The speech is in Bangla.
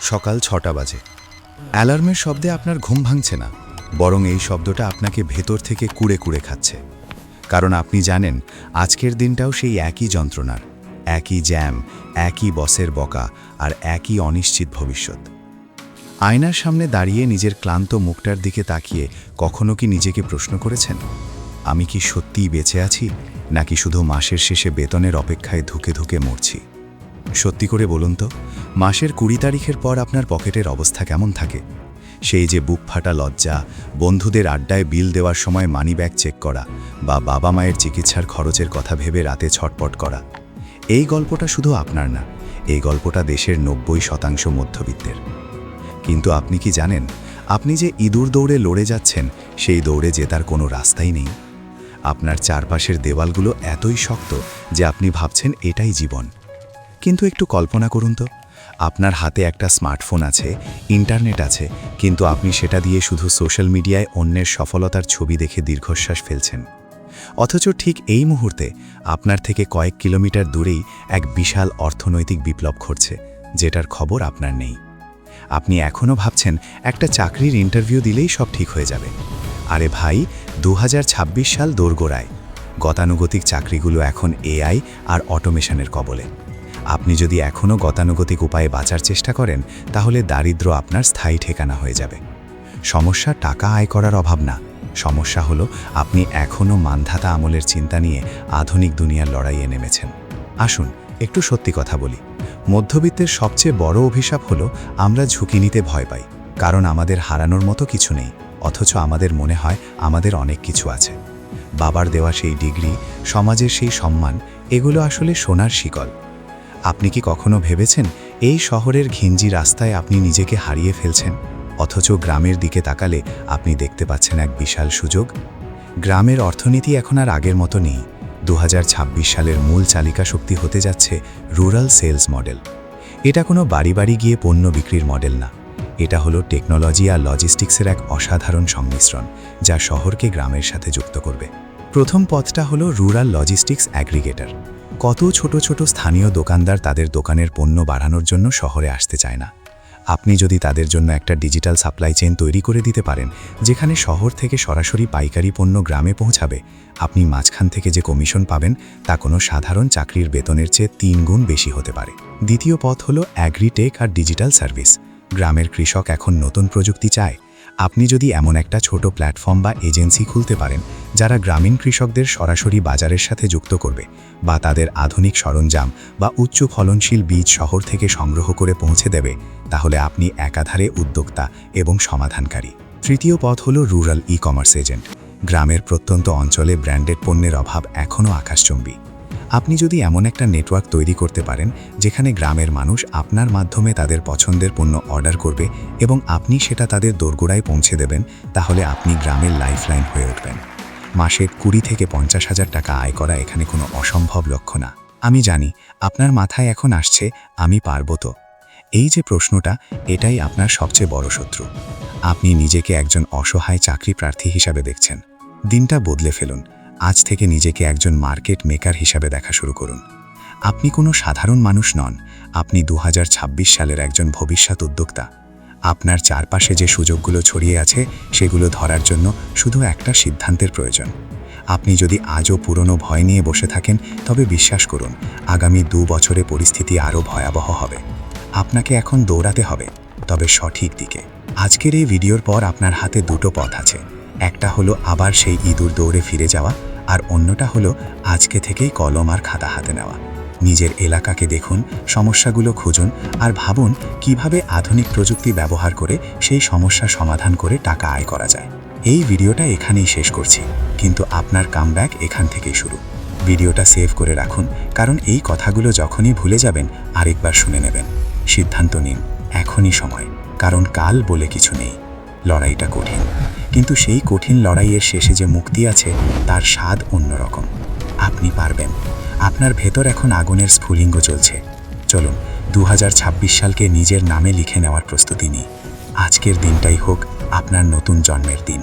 সকাল ৬টা বাজে। অ্যালার্মের শব্দে আপনার ঘুম ভাঙছে না, বরং এই শব্দটা আপনাকে ভেতর থেকে কুড়ে কুড়ে খাচ্ছে। কারণ আপনি জানেন আজকের দিনটাও সেই একই যন্ত্রণার, একই জ্যাম, একই বসের বকা আর একই অনিশ্চিত ভবিষ্যৎ। আয়নার সামনে দাঁড়িয়ে নিজের ক্লান্ত মুখটার দিকে তাকিয়ে কখনো কি নিজেকে প্রশ্ন করেছেন, আমি কি সত্যিই বেঁচে আছি, নাকি শুধু মাসের শেষে বেতনের অপেক্ষায় ধুকে ধুকে মরছি? সত্যি করে বলুন তো, মাসের ২০ তারিখের পর আপনার পকেটের অবস্থা কেমন থাকে? সেই যে বুক ফাটা লজ্জা, বন্ধুদের আড্ডায় বিল দেওয়ার সময় মানিব্যাগ চেক করা, বা বাবা মায়ের চিকিৎসার খরচের কথা ভেবে রাতে ছটপট করা। এই গল্পটা শুধু আপনার না, এই গল্পটা দেশের ৯০% মধ্যবিত্তের। কিন্তু আপনি কি জানেন, আপনি যে ইঁদুর দৌড়ে লড়ে যাচ্ছেন, সেই দৌড়ে জেতার কোনো রাস্তাই নেই। আপনার চারপাশের দেওয়ালগুলো এতই শক্ত যে আপনি ভাবছেন এটাই জীবন। কিন্তু একটু কল্পনা করুন তো, আপনার হাতে একটা স্মার্টফোন আছে, ইন্টারনেট আছে, কিন্তু আপনি সেটা দিয়ে শুধু সোশ্যাল মিডিয়ায় অন্যের সফলতার ছবি দেখে দীর্ঘশ্বাস ফেলছেন। অথচ ঠিক এই মুহূর্তে আপনার থেকে কয়েক কিলোমিটার দূরেই এক বিশাল অর্থনৈতিক বিপ্লব ঘটছে, যেটার খবর আপনার নেই। আপনি এখনও ভাবছেন একটা চাকরির ইন্টারভিউ দিলেই সব ঠিক হয়ে যাবে। আরে ভাই, ২০২৬ সাল দোরগোড়ায়। গতানুগতিক চাকরিগুলো এখন এআই আর অটোমেশনের কবলে। আপনি যদি এখনও গতানুগতিক উপায়ে বাঁচার চেষ্টা করেন, তাহলে দারিদ্র্য আপনার স্থায়ী ঠিকানা হয়ে যাবে। সমস্যা টাকা আয় করার অভাব না, সমস্যা হলো আপনি এখনও মানধাতা আমলের চিন্তা নিয়ে আধুনিক দুনিয়ার লড়াইয়ে নেমেছেন। আসুন একটু সত্যি কথা বলি, মধ্যবিত্তের সবচেয়ে বড় অভিশাপ হলো আমরা ঝুঁকি নিতে ভয় পাই, কারণ আমাদের হারানোর মতো কিছু নেই, অথচ আমাদের মনে হয় আমাদের অনেক কিছু আছে। বাবার দেওয়া সেই ডিগ্রি, সমাজের সেই সম্মান, এগুলো আসলে সোনার শিকল। আপনি কি কখনো ভেবেছেন এই শহরের ঘিঞ্জি রাস্তায় আপনি নিজেকে হারিয়ে ফেলছেন, অথচ গ্রামের দিকে তাকালে আপনি দেখতে পাচ্ছেন এক বিশাল সুযোগ? গ্রামের অর্থনীতি এখন আর আগের মতো নেই। ২০২৬ সালের মূল চালিকা শক্তি হতে যাচ্ছে রুরাল সেলস মডেল। এটা কোনো বাড়ি বাড়ি গিয়ে পণ্য বিক্রির মডেল না, এটা হলো টেকনোলজি আর লজিস্টিক্সের এক অসাধারণ সংমিশ্রণ, যা শহরকে গ্রামের সাথে যুক্ত করবে। প্রথম পথটা হলো রুরাল লজিস্টিক্স অ্যাগ্রিগেটর। কত ছোট ছোট স্থানীয় দোকানদার তাদের দোকানের পণ্য বাড়ানোর জন্য শহরে আসতে চায় না। আপনি যদি তাদের জন্য একটা ডিজিটাল সাপ্লাই চেইন তৈরি করে দিতে পারেন, যেখানে শহর থেকে সরাসরি পাইকারি পণ্য গ্রামে পৌঁছাবে, আপনি মাঝখান থেকে যে কমিশন পাবেন তা কোনো সাধারণ চাকরির বেতনের চেয়ে ৩ গুণ বেশি হতে পারে। দ্বিতীয় পথ হলো অ্যাগ্রিটেক আর ডিজিটাল সার্ভিস। গ্রামের কৃষক এখন নতুন প্রযুক্তি চায়। আপনি যদি এমন একটা ছোট প্ল্যাটফর্ম বা এজেন্সি খুলতে পারেন, যারা গ্রামীণ কৃষকদের সরাসরি বাজারের সাথে যুক্ত করবে, বা তাদের আধুনিক সরঞ্জাম বা উচ্চ ফলনশীল বীজ শহর থেকে সংগ্রহ করে পৌঁছে দেবে, তাহলে আপনি একাধারে উদ্যোক্তা এবং সমাধানকারী। তৃতীয় পথ হলো রুরাল ই কমার্স এজেন্ট। গ্রামের প্রত্যন্ত অঞ্চলে ব্র্যান্ডেড পণ্যের অভাব এখনও আকাশচুম্বী। আপনি যদি এমন একটা নেটওয়ার্ক তৈরি করতে পারেন, যেখানে গ্রামের মানুষ আপনার মাধ্যমে তাদের পছন্দের পণ্য অর্ডার করবে এবং আপনি সেটা তাদের দোরগোড়ায় পৌঁছে দেবেন, তাহলে আপনি গ্রামের লাইফলাইন হয়ে উঠবেন। মাসে ২০ থেকে ৫০,০০০ টাকা আয় করা এখানে কোনো অসম্ভব লক্ষ্য না। আমি জানি আপনার মাথায় এখন আসছে, আমি পারবো তো? এই যে প্রশ্নটা, এটাই আপনার সবচেয়ে বড় শত্রু। আপনি নিজেকে একজন অসহায় চাকরি প্রার্থী হিসাবে দেখছেন। দিনটা বদলে ফেলুন। আজ থেকে নিজেকে একজন মার্কেট মেকার হিসাবে দেখা শুরু করুন। আপনি কোনো সাধারণ মানুষ নন, আপনি ২০২৬ সালের একজন ভবিষ্যৎ উদ্যোক্তা। আপনার চারপাশে যে সুযোগগুলো ছড়িয়ে আছে, সেগুলো ধরার জন্য শুধু একটা সিদ্ধান্তের প্রয়োজন। আপনি যদি আজও পুরনো ভয় নিয়ে বসে থাকেন, তবে বিশ্বাস করুন, আগামী ২ বছরে পরিস্থিতি আরও ভয়াবহ হবে। আপনাকে এখন দৌড়াতে হবে, তবে সঠিক দিকে। আজকের এই ভিডিওর পর আপনার হাতে দুটো পথ আছে। একটা হলো আবার সেই ইঁদুর দৌড়ে ফিরে যাওয়া, আর অন্যটা হলো আজকে থেকেই কলম আর খাতা হাতে নেওয়া। নিজের এলাকাকে দেখুন, সমস্যাগুলো খুঁজুন, আর ভাবুন কিভাবে আধুনিক প্রযুক্তি ব্যবহার করে সেই সমস্যা সমাধান করে টাকা আয় করা যায়। এই ভিডিওটা এখানেই শেষ করছি, কিন্তু আপনার কামব্যাক এখান থেকেই শুরু। ভিডিওটা সেভ করে রাখুন, কারণ এই কথাগুলো যখনই ভুলে যাবেন, আরেকবার শুনে নেবেন। সিদ্ধান্ত নিন, এখনই সময়, কারণ কাল বলে কিছু নেই। লড়াইটা কঠিন, কিন্তু সেই কঠিন লড়াইয়ের শেষে যে মুক্তি আছে, তার স্বাদ অন্যরকম। আপনি পারবেন। আপনার ভেতর এখন আগুনের স্ফুলিঙ্গ চলছে। চলুন ২০২৬ সালকে নিজের নামে লিখে নেওয়ার প্রস্তুতি নিই। আজকের দিনটাই হোক আপনার নতুন জন্মের দিন।